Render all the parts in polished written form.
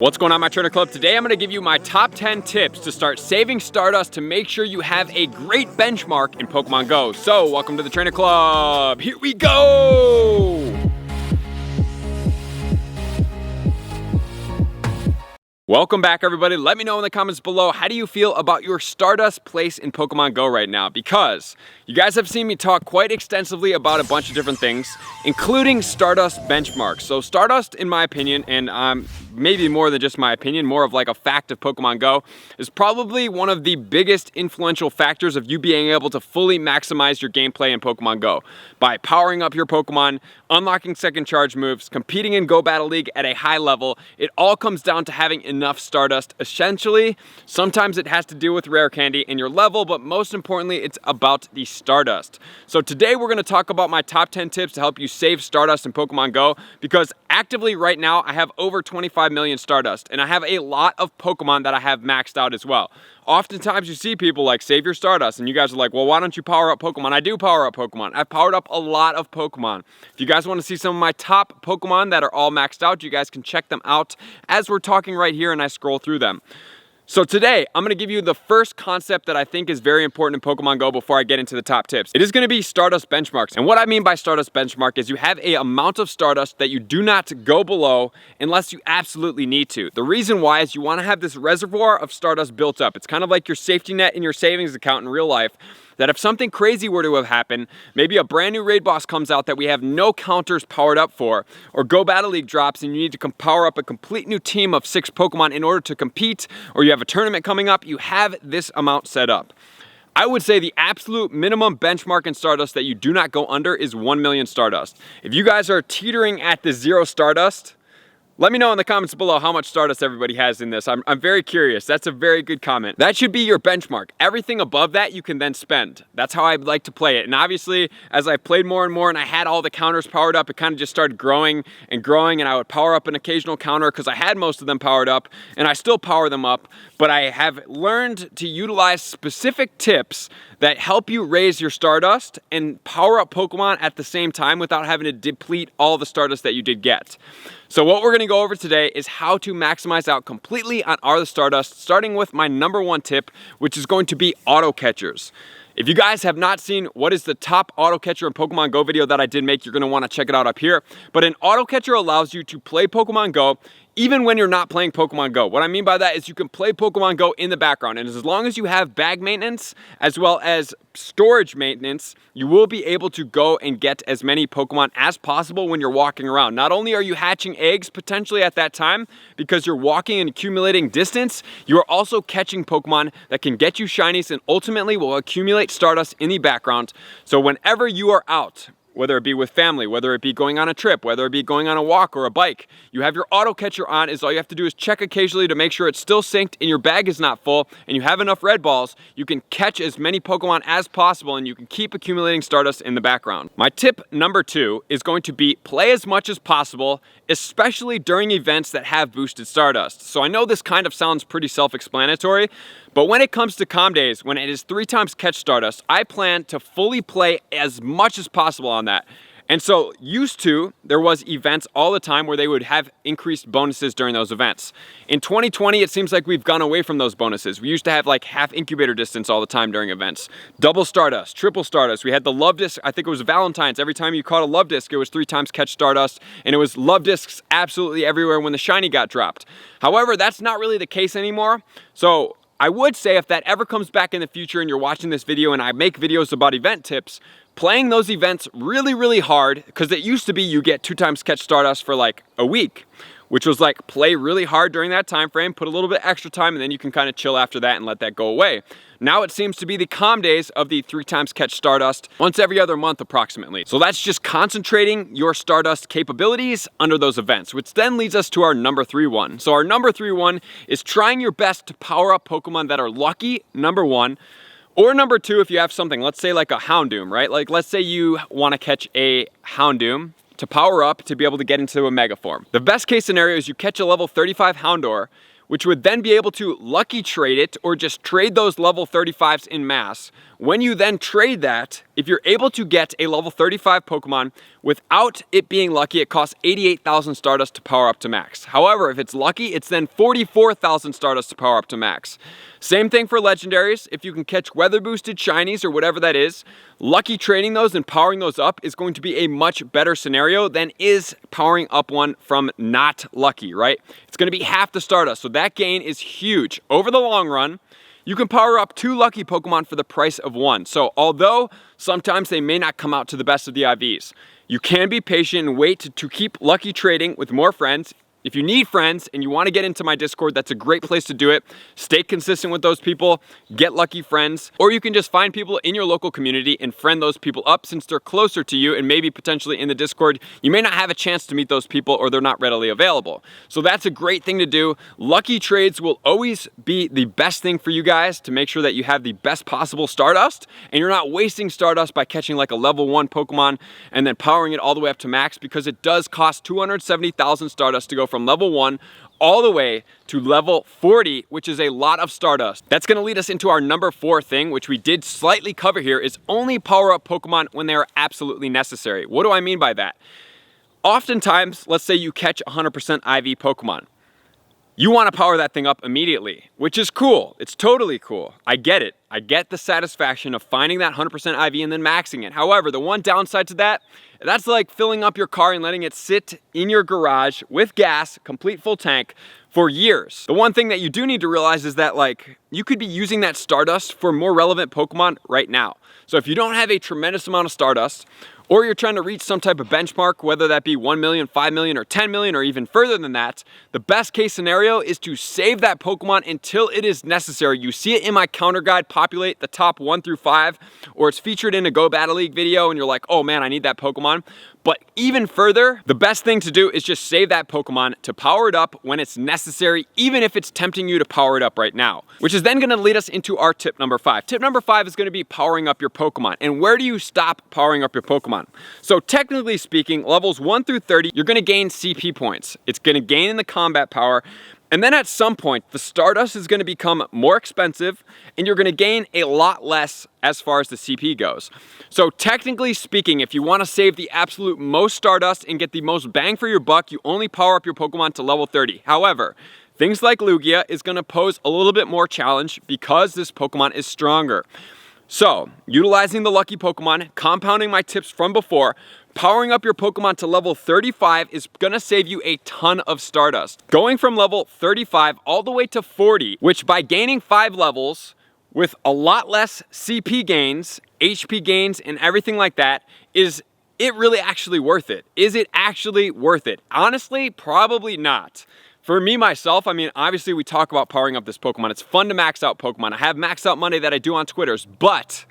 What's going on, my trainer club? Today I'm going to give you my top 10 tips to start saving Stardust to make sure you have a great benchmark in Pokemon Go. So welcome to the trainer club. Here we go. Welcome back, everybody. Let me know in the comments below, how do you feel about your Stardust place in Pokemon Go right now? Because you guys have seen me talk quite extensively about a bunch of different things, including Stardust Benchmarks. So Stardust, in my opinion, and maybe more than just my opinion, more of like a fact of Pokemon Go, is probably one of the biggest influential factors of you being able to fully maximize your gameplay in Pokemon Go. By powering up your Pokemon, unlocking second charge moves, competing in Go Battle League at a high level, it all comes down to having enough Stardust. Essentially, sometimes it has to do with rare candy and your level, but most importantly, it's about the Stardust. So today we're going to talk about my top 10 tips to help you save Stardust in Pokemon Go, because actively right now I have over 25 million Stardust, and I have a lot of Pokemon that I have maxed out as well. Oftentimes you see people like, save your Stardust, and you guys are like, well, why don't you power up Pokemon? I do power up Pokemon. I've powered up a lot of Pokemon. If you guys want to see some of my top Pokemon that are all maxed out, you guys can check them out as we're talking right here and I scroll through them. So today, I'm going to give you the first concept that I think is very important in Pokemon Go before I get into the top tips. It is going to be Stardust Benchmarks. And what I mean by Stardust Benchmark is you have an amount of Stardust that you do not go below unless you absolutely need to. The reason why is you want to have this reservoir of Stardust built up. It's kind of like your safety net in your savings account in real life, that if something crazy were to have happened, maybe a brand new raid boss comes out that we have no counters powered up for, or Go Battle League drops and you need to power up a complete new team of 6 Pokemon in order to compete, or you have a tournament coming up, you have this amount set up. I would say the absolute minimum benchmark in Stardust that you do not go under is 1 million Stardust. If you guys are teetering at the 0 Stardust, let me know in the comments below how much Stardust everybody has in this. I'm very curious. That's a very good comment. That should be your benchmark. Everything above that you can then spend. That's how I like to play it. And obviously, as I played more and more and I had all the counters powered up, it kind of just started growing and growing, and I would power up an occasional counter because I had most of them powered up, and I still power them up. But I have learned to utilize specific tips that help you raise your Stardust and power up Pokemon at the same time without having to deplete all the Stardust that you did get. So what we're going to go over today is how to maximize out completely on the Stardust, starting with my number 1 tip, which is going to be auto catchers. If you guys have not seen what is the top auto catcher in Pokemon Go video that I did make, you're going to want to check it out up here. But an auto catcher allows you to play Pokemon Go even when you're not playing Pokemon Go. What I mean by that is you can play Pokemon Go in the background, and as long as you have bag maintenance as well as storage maintenance, you will be able to go and get as many Pokemon as possible when you're walking around. Not only are you hatching eggs potentially at that time because you're walking and accumulating distance, you are also catching Pokemon that can get you shinies and ultimately will accumulate Stardust in the background. So whenever you are out, whether it be with family, whether it be going on a trip, whether it be going on a walk or a bike, you have your auto catcher on. All you have to do is check occasionally to make sure it's still synced and your bag is not full and you have enough red balls. You can catch as many Pokemon as possible and you can keep accumulating Stardust in the background. My tip number 2 is going to be play as much as possible, especially during events that have boosted Stardust. So I know this kind of sounds pretty self-explanatory, but when it comes to calm days, when it is 3 times catch Stardust, I plan to fully play as much as possible on that. And so there was events all the time where they would have increased bonuses during those events. In 2020, it seems like we've gone away from those bonuses. We used to have like half incubator distance all the time during events. Double Stardust, triple Stardust. We had the Love Disc, I think it was Valentine's. Every time you caught a Love Disc, it was 3 times catch Stardust, and it was Love Discs absolutely everywhere when the shiny got dropped. However, that's not really the case anymore. So I would say if that ever comes back in the future and you're watching this video and I make videos about event tips, playing those events really, really hard, because it used to be you get 2 times catch Stardust for like a week, which was like play really hard during that time frame, put a little bit extra time, and then you can kind of chill after that and let that go away. Now it seems to be the calm days of the 3 times catch Stardust once every other month approximately. So that's just concentrating your Stardust capabilities under those events, which then leads us to our number 3 one. So our number 3 one is trying your best to power up Pokemon that are lucky, number 1. Or number 2, if you have something, let's say like a Houndoom, right? Like let's say you want to catch a Houndoom to power up to be able to get into a Mega form. The best case scenario is you catch a level 35 Houndour, which would then be able to lucky trade it or just trade those level 35s in mass. When you then trade that, if you're able to get a level 35 Pokemon without it being lucky, it costs 88,000 Stardust to power up to max. However, if it's lucky, it's then 44,000 Stardust to power up to max. Same thing for legendaries. If you can catch weather boosted shinies or whatever that is, lucky trading those and powering those up is going to be a much better scenario than is powering up one from not lucky, right? It's going to be half the Stardust, so that gain is huge. Over the long run, you can power up 2 lucky Pokemon for the price of 1. So although sometimes they may not come out to the best of the IVs, you can be patient and wait to keep lucky trading with more friends. If you need friends and you want to get into my Discord, that's a great place to do it. Stay consistent with those people, get lucky friends, or you can just find people in your local community and friend those people up since they're closer to you and maybe potentially in the Discord. You may not have a chance to meet those people or they're not readily available. So that's a great thing to do. Lucky trades will always be the best thing for you guys to make sure that you have the best possible Stardust and you're not wasting Stardust by catching like a level 1 Pokemon and then powering it all the way up to max, because it does cost 270,000 Stardust to go from level 1 all the way to level 40, which is a lot of Stardust. That's going to lead us into our number 4 thing, which we did slightly cover here, is only power up Pokemon when they are absolutely necessary. What do I mean by that? Oftentimes, let's say you catch 100% IV Pokemon. You want to power that thing up immediately, which is cool. It's totally cool. I get it. I get the satisfaction of finding that 100% IV and then maxing it. However, the one downside to that, that's like filling up your car and letting it sit in your garage with gas, complete full tank, for years. The one thing that you do need to realize is that like you could be using that Stardust for more relevant Pokemon right now. So if you don't have a tremendous amount of Stardust, or you're trying to reach some type of benchmark, whether that be 1 million, 5 million, or 10 million, or even further than that, the best case scenario is to save that Pokemon until it is necessary. You see it in my counter guide populate the top 1 through 5, or it's featured in a Go Battle League video and you're like, oh man, I need that Pokemon. But even further, the best thing to do is just save that Pokemon to power it up when it's necessary, even if it's tempting you to power it up right now. Which is then gonna lead us into our tip number 5. Tip number 5 is gonna be powering up your Pokemon. And where do you stop powering up your Pokemon? So technically speaking, levels 1 through 30, you're gonna gain CP points. It's gonna gain in the combat power. And then at some point, the Stardust is going to become more expensive and you're going to gain a lot less as far as the CP goes. So technically speaking, if you want to save the absolute most Stardust and get the most bang for your buck, you only power up your Pokemon to level 30. However, things like Lugia is going to pose a little bit more challenge because this Pokemon is stronger. So, utilizing the lucky Pokemon, compounding my tips from before, powering up your Pokemon to level 35 is gonna save you a ton of Stardust. Going from level 35 all the way to 40, which by gaining 5 levels with a lot less CP gains, HP gains, and everything like that, is it really actually worth it? Is it actually worth it? Honestly, probably not. For me, myself, I mean, obviously we talk about powering up this Pokemon. It's fun to max out Pokemon. I have Max Out Monday that I do on Twitters, but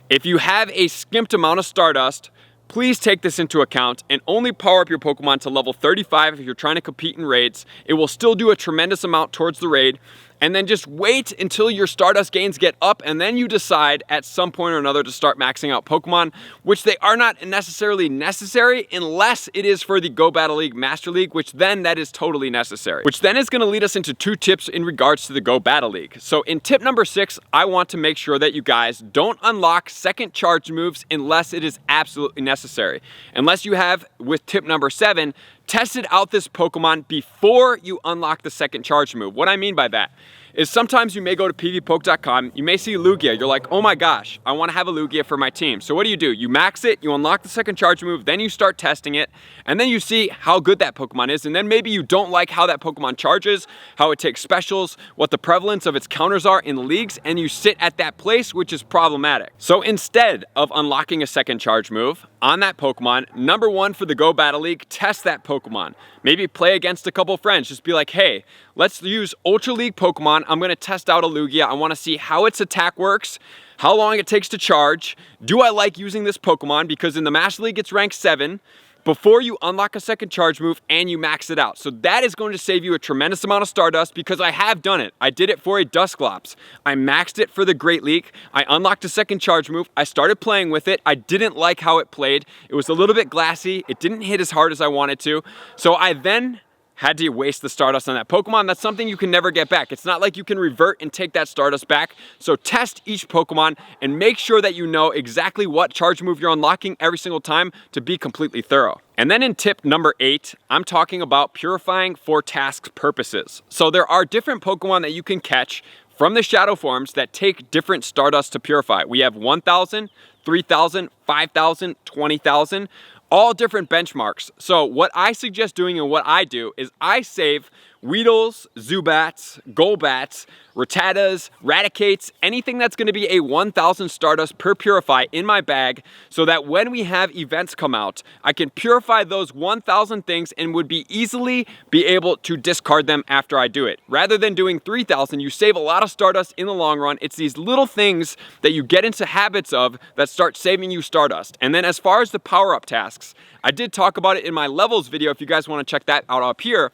if you have a skimped amount of Stardust, please take this into account and only power up your Pokemon to level 35 if you're trying to compete in raids. It will still do a tremendous amount towards the raid. And then just wait until your Stardust gains get up and then you decide at some point or another to start maxing out Pokemon, which they are not necessarily necessary unless it is for the Go Battle League Master League, which then that is totally necessary. Which then is going to lead us into 2 tips in regards to the Go Battle League. So in tip number 6, I want to make sure that you guys don't unlock second charge moves unless it is absolutely necessary. Unless you have, with tip number 7, tested out this Pokemon before you unlock the second charge move. What I mean by that is sometimes you may go to pvpoke.com, you may see Lugia, you're like, oh my gosh, I want to have a Lugia for my team. So what do? You max it, you unlock the second charge move, then you start testing it, and then you see how good that Pokemon is, and then maybe you don't like how that Pokemon charges, how it takes specials, what the prevalence of its counters are in the leagues, and you sit at that place, which is problematic. So instead of unlocking a second charge move on that Pokemon, number 1 for the Go Battle League, test that Pokemon. Maybe play against a couple friends, just be like, hey, let's use Ultra League Pokemon. I'm gonna test out a Lugia. I wanna see how its attack works, how long it takes to charge. Do I like using this Pokemon? Because in the Master League, it's ranked 7 before you unlock a second charge move and you max it out. So that is going to save you a tremendous amount of Stardust because I have done it. I did it for a Dusclops. I maxed it for the Great League. I unlocked a second charge move. I started playing with it. I didn't like how it played. It was a little bit glassy. It didn't hit as hard as I wanted to. So I then had to waste the Stardust on that Pokemon. That's something you can never get back. It's not like you can revert and take that Stardust back. So test each Pokemon and make sure that you know exactly what charge move you're unlocking every single time to be completely thorough. And then in tip number 8, I'm talking about purifying for task purposes. So there are different Pokemon that you can catch from the shadow forms that take different Stardust to purify. We have 1,000, 3,000, 5,000, 20,000. All different benchmarks. So what I suggest doing and what I do is I save Weedles, Zubats, Golbats, Rattatas, Raticates, anything that's going to be a 1,000 Stardust per purify in my bag so that when we have events come out, I can purify those 1,000 things and would be easily be able to discard them after I do it. Rather than doing 3,000, you save a lot of Stardust in the long run. It's these little things that you get into habits of that start saving you Stardust. And then as far as the power-up tasks, I did talk about it in my levels video if you guys want to check that out up here.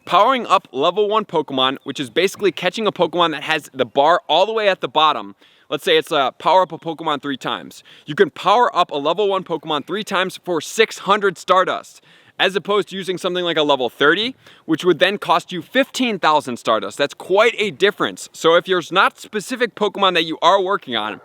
Powering up level 1 Pokemon, which is basically catching a Pokemon that has the bar all the way at the bottom. Let's say it's a power up a Pokemon 3 times. You can power up a level 1 Pokemon 3 times for 600 Stardust, as opposed to using something like a level 30, which would then cost you 15,000 Stardust. That's quite a difference. So if there's not specific Pokemon that you are working on,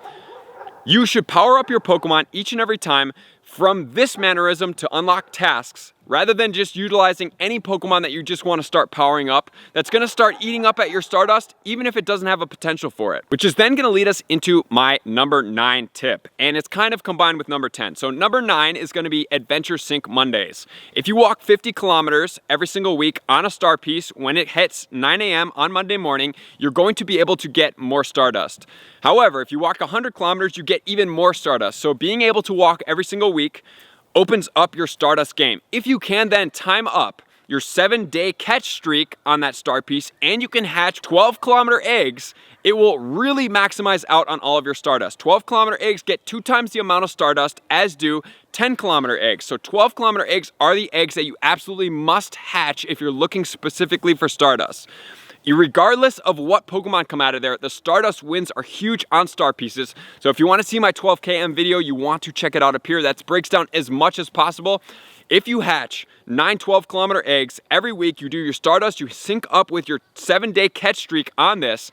you should power up your Pokemon each and every time from this mannerism to unlock tasks, rather than just utilizing any Pokemon that you just want to start powering up that's going to start eating up at your Stardust, even if it doesn't have a potential for it. Which is then going to lead us into my number 9 tip, and it's kind of combined with number 10. So number 9 is going to be Adventure Sync Mondays. If you walk 50 kilometers every single week on a star piece, when it hits 9 a.m. on Monday morning, you're going to be able to get more Stardust. However, if you walk 100 kilometers, you get even more Stardust. So being able to walk every single week opens up your Stardust game. If you can then time up your 7-day catch streak on that star piece and you can hatch 12-kilometer eggs, it will really maximize out on all of your Stardust. 12-kilometer eggs get 2 times the amount of Stardust as do 10-kilometer eggs. So 12-kilometer eggs are the eggs that you absolutely must hatch if you're looking specifically for Stardust. Regardless of what Pokemon come out of there, the Stardust wins are huge on star pieces. So if you want to see my 12km video, you want to check it out up here. That breaks down as much as possible. If you hatch 9 12-kilometer eggs every week, you do your Stardust, you sync up with your 7-day catch streak on this,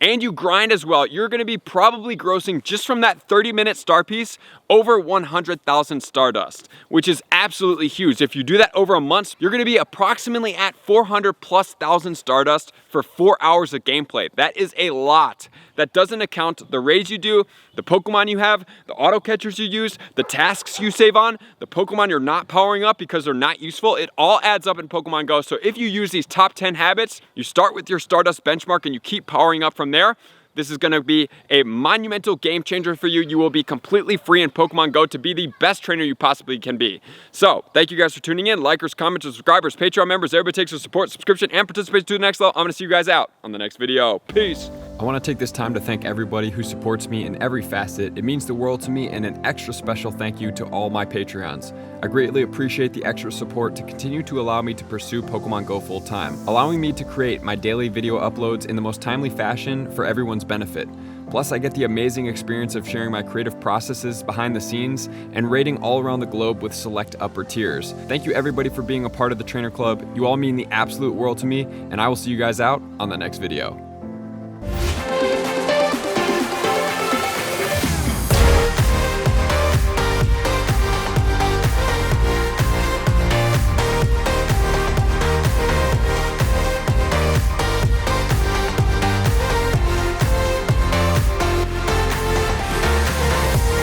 and you grind as well, you're going to be probably grossing just from that 30-minute star piece over 100,000 Stardust, which is absolutely huge. If you do that over a month, you're going to be approximately at 400,000+ Stardust for 4 hours of gameplay. That is a lot. That doesn't account the raids you do, the Pokemon you have, the auto catchers you use, the tasks you save on, the Pokemon you're not powering up because they're not useful. It all adds up in Pokemon Go. So if you use these top 10 habits, you start with your Stardust benchmark and you keep powering up from there, this is going to be a monumental game changer for you. You will be completely free in Pokemon Go to be the best trainer you possibly can be. So, thank you guys for tuning in. Likers, commenters, subscribers, Patreon members, everybody takes your support, subscription, and participation to the next level. I'm going to see you guys out on the next video. Peace. I want to take this time to thank everybody who supports me in every facet. It means the world to me, and an extra special thank you to all my Patreons. I greatly appreciate the extra support to continue to allow me to pursue Pokemon Go full time, allowing me to create my daily video uploads in the most timely fashion for everyone's benefit. Plus, I get the amazing experience of sharing my creative processes behind the scenes and raiding all around the globe with select upper tiers. Thank you everybody for being a part of the Trainer Club. You all mean the absolute world to me, and I will see you guys out on the next video.